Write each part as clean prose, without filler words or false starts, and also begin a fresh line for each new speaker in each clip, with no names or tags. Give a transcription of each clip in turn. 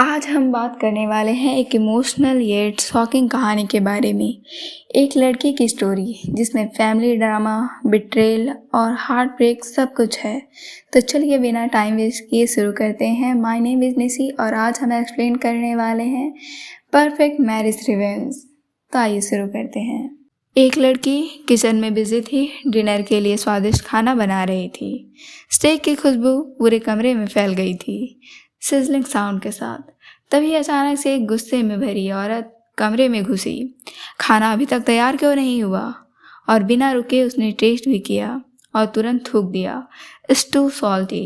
आज हम बात करने वाले हैं एक इमोशनल येट शॉकिंग कहानी के बारे में। एक लड़की की स्टोरी जिसमें फैमिली ड्रामा, बिट्रेल और हार्ट ब्रेक सब कुछ है। तो चलिए बिना टाइम वेस्ट किए शुरू करते हैं। माय नेम इज़ निसी और आज हम एक्सप्लेन करने वाले हैं परफेक्ट मैरिज रिवेंज। तो आइए शुरू करते हैं। एक लड़की किचन में बिजी थी, डिनर के लिए स्वादिष्ट खाना बना रही थी। स्टेक की खुशबू पूरे कमरे में फैल गई थी, सिजलिंग साउंड के साथ। तभी अचानक से एक गुस्से में भरी औरत कमरे में घुसी। खाना अभी तक तैयार क्यों नहीं हुआ? और बिना रुके उसने टेस्ट भी किया और तुरंत थूक दिया, इट्स टू सॉल्टी।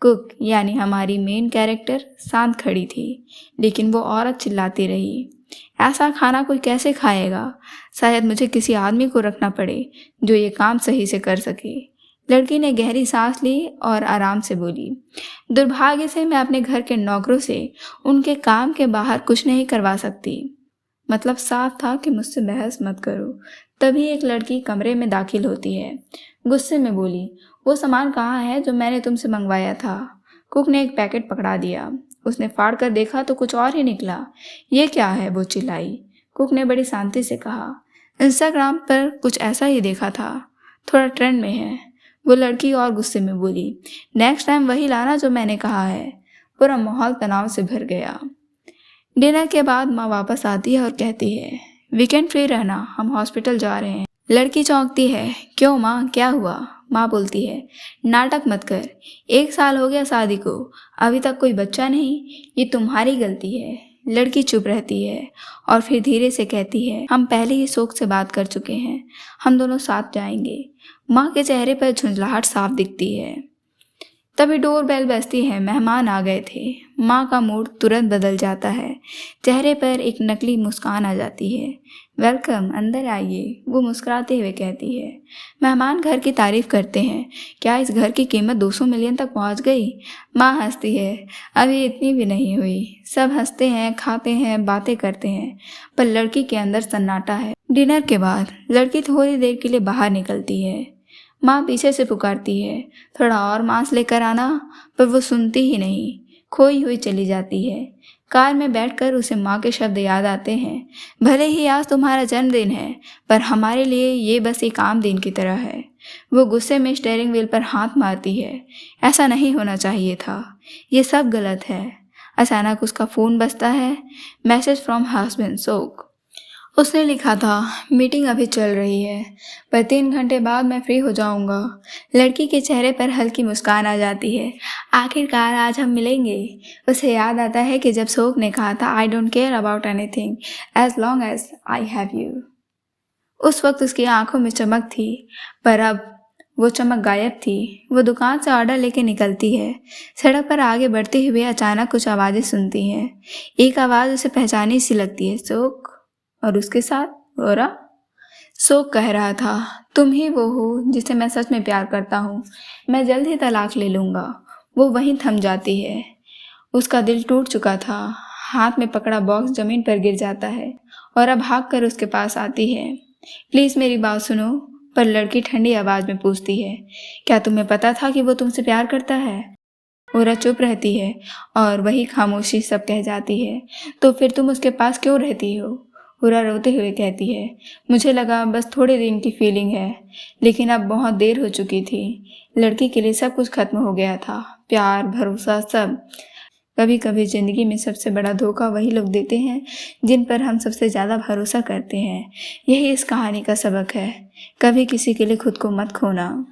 कुक यानी हमारी मेन कैरेक्टर शांत खड़ी थी, लेकिन वो औरत चिल्लाती रही, ऐसा खाना कोई कैसे खाएगा? शायद मुझे किसी आदमी को रखना पड़े जो ये काम सही से कर सके। लड़की ने गहरी सांस ली और आराम से बोली, दुर्भाग्य से मैं अपने घर के नौकरों से उनके काम के बाहर कुछ नहीं करवा सकती। मतलब साफ था कि मुझसे बहस मत करो। तभी एक लड़की कमरे में दाखिल होती है, गुस्से में बोली, वो सामान कहाँ है जो मैंने तुमसे मंगवाया था? कुक ने एक पैकेट पकड़ा दिया। उसने फाड़ कर देखा तो कुछ और ही निकला। ये क्या है? वो चिल्लाई। कुक ने बड़ी शांति से कहा, इंस्टाग्राम पर कुछ ऐसा ही देखा था, थोड़ा ट्रेंड में है। वो लड़की और गुस्से में बोली, नेक्स्ट टाइम वही लाना जो मैंने कहा है। पूरा माहौल तनाव से भर गया। डिनर के बाद माँ वापस आती है और कहती है, वीकेंड फ्री रहना, हम हॉस्पिटल जा रहे हैं। लड़की चौंकती है, क्यों माँ, क्या हुआ? माँ बोलती है, नाटक मत कर, 1 साल हो गया शादी को, अभी तक कोई बच्चा नहीं, ये तुम्हारी गलती है। लड़की चुप रहती है और फिर धीरे से कहती है, हम पहले ही शोक से बात कर चुके हैं, हम दोनों साथ जाएंगे। माँ के चेहरे पर झुंझलाहट साफ दिखती है। तभी डोर बेल बजती है, मेहमान आ गए थे। माँ का मूड तुरंत बदल जाता है, चेहरे पर एक नकली मुस्कान आ जाती है। वेलकम, अंदर आइए, वो मुस्कुराते हुए कहती है। मेहमान घर की तारीफ करते हैं, क्या इस घर की कीमत 200 मिलियन तक पहुंच गई? माँ हंसती है, अभी इतनी भी नहीं हुई। सब हंसते हैं, खाते हैं, बातें करते हैं, पर लड़की के अंदर सन्नाटा है। डिनर के बाद लड़की थोड़ी देर के लिए बाहर निकलती है। माँ पीछे से पुकारती है, थोड़ा और मांस लेकर आना, पर वो सुनती ही नहीं, खोई हुई चली जाती है। कार में बैठकर उसे माँ के शब्द याद आते हैं, भले ही आज तुम्हारा जन्मदिन है, पर हमारे लिए ये बस एक आम दिन की तरह है। वो गुस्से में स्टीयरिंग व्हील पर हाथ मारती है, ऐसा नहीं होना चाहिए था, ये सब गलत है। अचानक उसका फ़ोन बजता है, मैसेज फ्रॉम हस्बैंड शोक। उसने लिखा था, मीटिंग अभी चल रही है, पर 3 घंटे बाद मैं फ्री हो जाऊंगा। लड़की के चेहरे पर हल्की मुस्कान आ जाती है, आखिरकार आज हम मिलेंगे। उसे याद आता है कि जब शोक ने कहा था, I don't care about anything as long as I have you. उस वक्त उसकी आंखों में चमक थी, पर अब वो चमक गायब थी। वो दुकान से ऑर्डर लेके निकलती है। सड़क पर आगे बढ़ते हुए अचानक कुछ आवाज़ें सुनती हैं। एक आवाज़ उसे पहचानी सी लगती है, शोक। और उसके साथ गोरा। शोक कह रहा था, तुम ही वो हो जिसे मैं सच में प्यार करता हूँ, मैं जल्द ही तलाक ले लूँगा। वो वहीं थम जाती है, उसका दिल टूट चुका था। हाथ में पकड़ा बॉक्स ज़मीन पर गिर जाता है और अब भाग कर उसके पास आती है, प्लीज़ मेरी बात सुनो। पर लड़की ठंडी आवाज़ में पूछती है, क्या तुम्हें पता था कि वो तुमसे प्यार करता है? गोरा चुप रहती है और वही खामोशी सब कह जाती है, तो फिर तुम उसके पास क्यों रहती हो? गोरा रोते हुए कहती है, मुझे लगा बस थोड़े दिन की फीलिंग है, लेकिन अब बहुत देर हो चुकी थी। लड़की के लिए सब कुछ खत्म हो गया था, प्यार, भरोसा, सब। कभी कभी ज़िंदगी में सबसे बड़ा धोखा वही लोग देते हैं जिन पर हम सबसे ज़्यादा भरोसा करते हैं। यही इस कहानी का सबक है, कभी किसी के लिए खुद को मत खोना।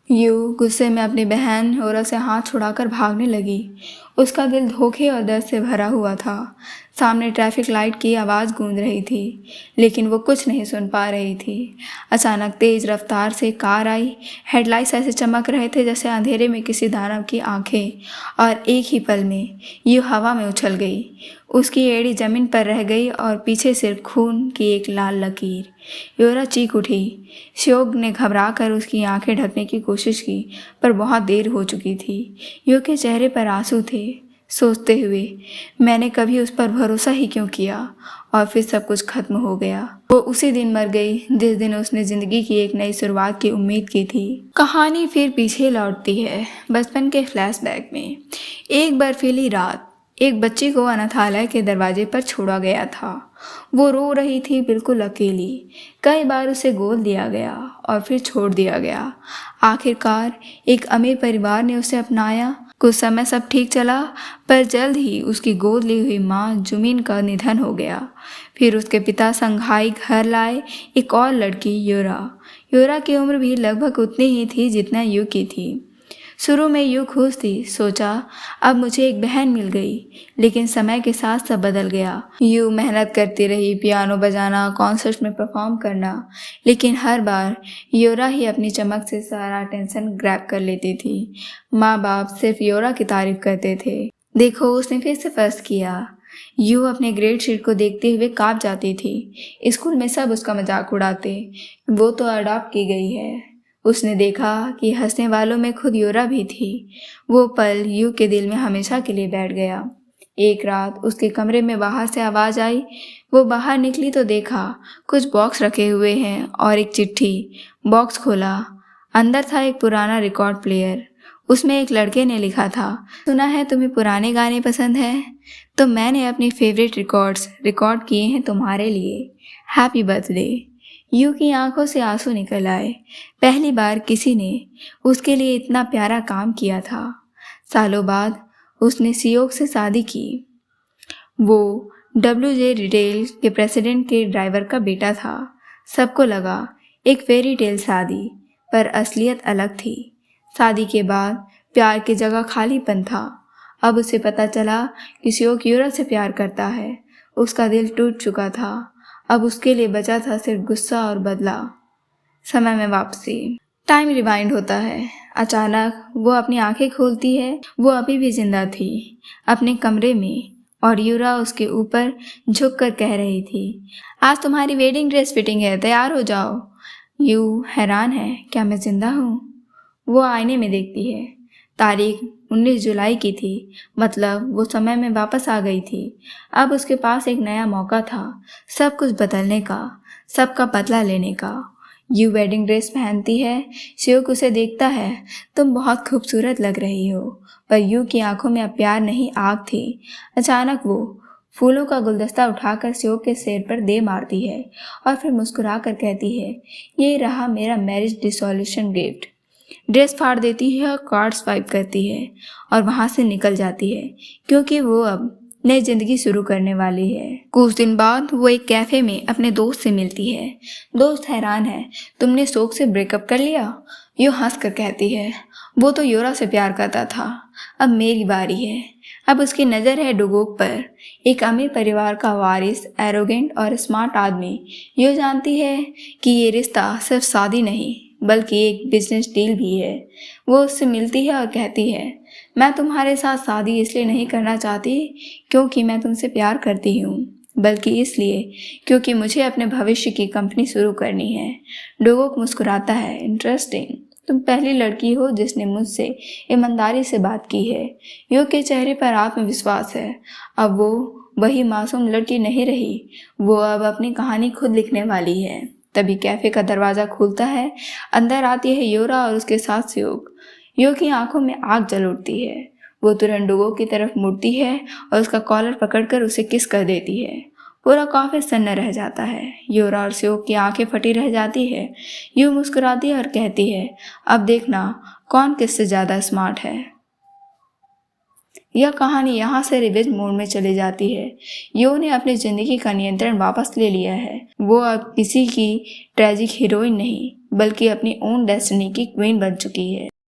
यू गुस्से में अपनी बहन ओरा से हाथ छुड़ाकर भागने लगी। उसका दिल धोखे और दर्द से भरा हुआ था। सामने ट्रैफिक लाइट की आवाज़ गूंज रही थी, लेकिन वो कुछ नहीं सुन पा रही थी। अचानक तेज़ रफ्तार से कार आई। हेडलाइट्स ऐसे चमक रहे थे जैसे अंधेरे में किसी दानव की आंखें, और एक ही पल में यू हवा में उछल गई। उसकी एड़ी ज़मीन पर रह गई और पीछे सिर्फ खून की एक लाल लकीर। योरा चीख उठी। शोक ने घबरा कर उसकी आंखें ढकने की कोशिश की, पर बहुत देर हो चुकी थी। यू के चेहरे पर आंसू थे, सोचते हुए, मैंने कभी उस पर भरोसा ही क्यों किया? और फिर सब कुछ खत्म हो गया। वो उसी दिन मर गई जिस दिन उसने ज़िंदगी की एक नई शुरुआत की उम्मीद की थी। कहानी फिर पीछे लौटती है, बचपन के फ्लैशबैक में। एक बर्फीली रात, एक बच्ची को अनाथालय के दरवाजे पर छोड़ा गया था। वो रो रही थी, बिल्कुल अकेली। कई बार उसे गोद दिया गया और फिर छोड़ दिया गया। आखिरकार एक अमीर परिवार ने उसे अपनाया। कुछ समय सब ठीक चला, पर जल्द ही उसकी गोद ली हुई माँ जुमिन का निधन हो गया। फिर उसके पिता संघाई घर लाए एक और लड़की, योरा। योरा की उम्र भी लगभग उतनी ही थी जितना यू की थी। शुरू में यू खुश थी, सोचा अब मुझे एक बहन मिल गई। लेकिन समय के साथ सब बदल गया। यू मेहनत करती रही, पियानो बजाना, कॉन्सर्ट में परफॉर्म करना, लेकिन हर बार योरा ही अपनी चमक से सारा अटेंशन ग्रैब कर लेती थी। माँ बाप सिर्फ योरा की तारीफ करते थे। देखो, उसने फिर से फर्स्ट किया। यू अपने ग्रेड शीट को देखते हुए काँप जाती थी। स्कूल में सब उसका मजाक उड़ाते, वो तो अडॉप्ट की गई है। उसने देखा कि हंसने वालों में खुद योरा भी थी। वो पल यू के दिल में हमेशा के लिए बैठ गया। एक रात उसके कमरे में बाहर से आवाज़ आई। वो बाहर निकली तो देखा कुछ बॉक्स रखे हुए हैं और एक चिट्ठी। बॉक्स खोला, अंदर था एक पुराना रिकॉर्ड प्लेयर। उसमें एक लड़के ने लिखा था, सुना है तुम्हें पुराने गाने पसंद है, तो मैंने अपनी फेवरेट रिकॉर्ड्स रिकॉर्ड किए हैं तुम्हारे लिए। Happy birthday. यू की आंखों से आंसू निकल आए। पहली बार किसी ने उसके लिए इतना प्यारा काम किया था। सालों बाद उसने सियोक से शादी की। वो WJ रिटेल के प्रेसिडेंट के ड्राइवर का बेटा था। सबको लगा एक फेरी टेल शादी, पर असलियत अलग थी। शादी के बाद प्यार की जगह खालीपन था। अब उसे पता चला कि सियोक यूरा से प्यार करता है। उसका दिल टूट चुका था। अब उसके लिए बचा था सिर्फ गुस्सा और बदला। समय में वापसी। टाइम रिवाइंड होता है। अचानक वो अपनी आंखें खोलती है। वो अभी भी जिंदा थी, अपने कमरे में, और यूरा उसके ऊपर झुककर कह रही थी, आज तुम्हारी वेडिंग ड्रेस फिटिंग है, तैयार हो जाओ। यू हैरान है, क्या मैं जिंदा हूँ? वो आईने में देखती है। तारीख 19 जुलाई की थी, मतलब वो समय में वापस आ गई थी। अब उसके पास एक नया मौका था, सब कुछ बदलने का, सबका बदला लेने का। यू वेडिंग ड्रेस पहनती है। शिवक उसे देखता है, तुम बहुत खूबसूरत लग रही हो। पर यू की आंखों में अब प्यार नहीं, आग थी। अचानक वो फूलों का गुलदस्ता उठाकर शिवक के सिर पर दे मारती है और फिर मुस्कुरा कर कहती है, ये रहा मेरा मैरिज डिसोल्यूशन गिफ्ट। ड्रेस फाड़ देती है और कार्ड स्वाइप करती है और वहाँ से निकल जाती है, क्योंकि वो अब नई जिंदगी शुरू करने वाली है। कुछ दिन बाद वो एक कैफे में अपने दोस्त से मिलती है। दोस्त हैरान है, तुमने शोक से ब्रेकअप कर लिया? यू हंस कर कहती है, वो तो योरा से प्यार करता था, अब मेरी बारी है। अब उसकी नज़र है डुगोक पर, एक अमीर परिवार का वारिस, एरोगेंट और स्मार्ट आदमी। यू जानती है कि ये रिश्ता सिर्फ शादी नहीं बल्कि एक बिजनेस डील भी है। वो उससे मिलती है और कहती है, मैं तुम्हारे साथ शादी इसलिए नहीं करना चाहती क्योंकि मैं तुमसे प्यार करती हूँ, बल्कि इसलिए क्योंकि मुझे अपने भविष्य की कंपनी शुरू करनी है। डोगोक मुस्कुराता है, इंटरेस्टिंग, तुम पहली लड़की हो जिसने मुझसे ईमानदारी से बात की है। यू के चेहरे पर आत्मविश्वास है। अब वो वही मासूम लड़की नहीं रही, वो अब अपनी कहानी खुद लिखने वाली है। तभी कैफे का दरवाज़ा खुलता है। अंदर आती है योरा और उसके साथ सियोक। यू की आंखों में आग जल उठती है। वो तुरंत डुगो की तरफ मुड़ती है और उसका कॉलर पकड़कर उसे किस कर देती है। पूरा काफी सन्न रह जाता है। योरा और सियोक की आंखें फटी रह जाती है। यू मुस्कुराती है और कहती है, अब देखना कौन किससे ज़्यादा स्मार्ट है। यह कहानी यहाँ से रिवेंज मोड में चली जाती है। यो ने अपनी ज़िंदगी का नियंत्रण वापस ले लिया है। वो अब किसी की ट्रेजिक हीरोइन नहीं बल्कि अपनी ओन डेस्टिनी की क्वीन बन चुकी है।